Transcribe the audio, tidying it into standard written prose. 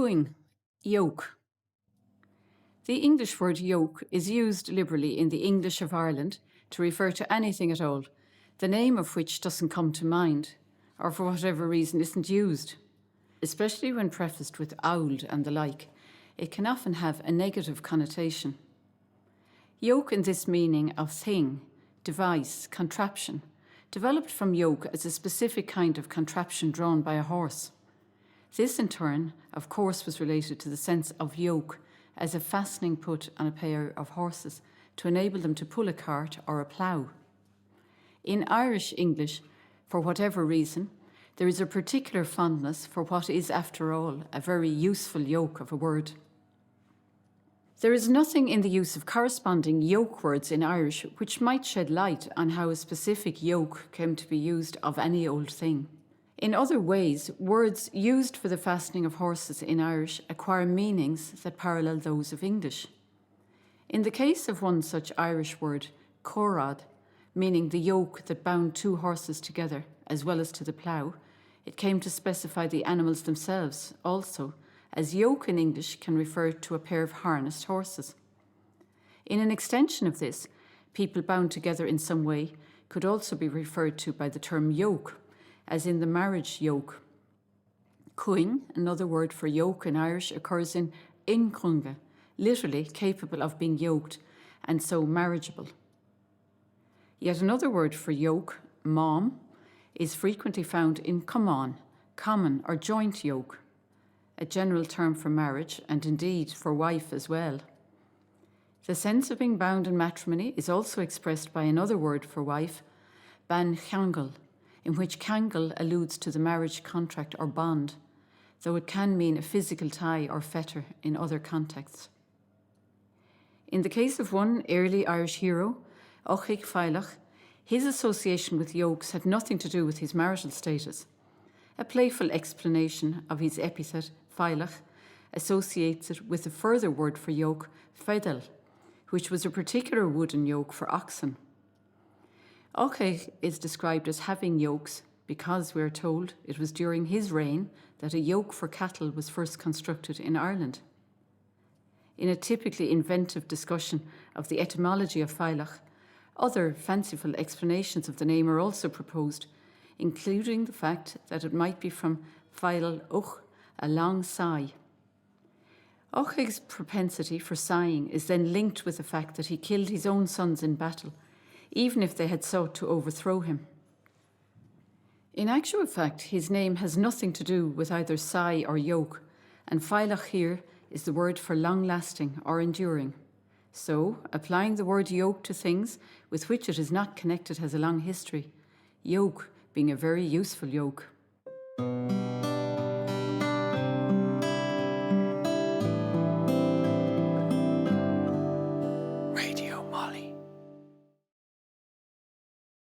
Cuing, yoke. The English word yoke is used liberally in the English of Ireland to refer to anything at all, the name of which doesn't come to mind, or for whatever reason isn't used. Especially when prefaced with ould and the like, it can often have a negative connotation. Yoke in this meaning of thing, device, contraption, developed from yoke as a specific kind of contraption drawn by a horse. This in turn, of course, was related to the sense of yoke as a fastening put on a pair of horses to enable them to pull a cart or a plough. In Irish English, for whatever reason, there is a particular fondness for what is, after all, a very useful yoke of a word. There is nothing in the use of corresponding yoke words in Irish which might shed light on how a specific yoke came to be used of any old thing. In other ways, words used for the fastening of horses in Irish acquire meanings that parallel those of English. In the case of one such Irish word, corrad, meaning the yoke that bound two horses together, as well as to the plough, it came to specify the animals themselves also, as yoke in English can refer to a pair of harnessed horses. In an extension of this, people bound together in some way could also be referred to by the term yoke, as in the marriage yoke. Cuing, another word for yoke in Irish, occurs in incunga, literally capable of being yoked, and so marriageable. Yet another word for yoke, mom, is frequently found in common, common or joint yoke, a general term for marriage and indeed for wife as well. The sense of being bound in matrimony is also expressed by another word for wife, ban cheangal, in which cheangal alludes to the marriage contract or bond, though it can mean a physical tie or fetter in other contexts. In the case of one early Irish hero, Ochaig Feilach, his association with yokes had nothing to do with his marital status. A playful explanation of his epithet, Feilach, associates it with a further word for yoke, fedal, which was a particular wooden yoke for oxen. Ochaig is described as having yokes because, we are told, it was during his reign that a yoke for cattle was first constructed in Ireland. In a typically inventive discussion of the etymology of Feilach, other fanciful explanations of the name are also proposed, including the fact that it might be from Feil uch, a long sigh. Ochaig's propensity for sighing is then linked with the fact that he killed his own sons in battle, even if they had sought to overthrow him. In actual fact, his name has nothing to do with either sigh or yoke, and Feilach here is the word for long-lasting or enduring. So, applying the word yoke to things with which it is not connected has a long history, yoke being a very useful yoke.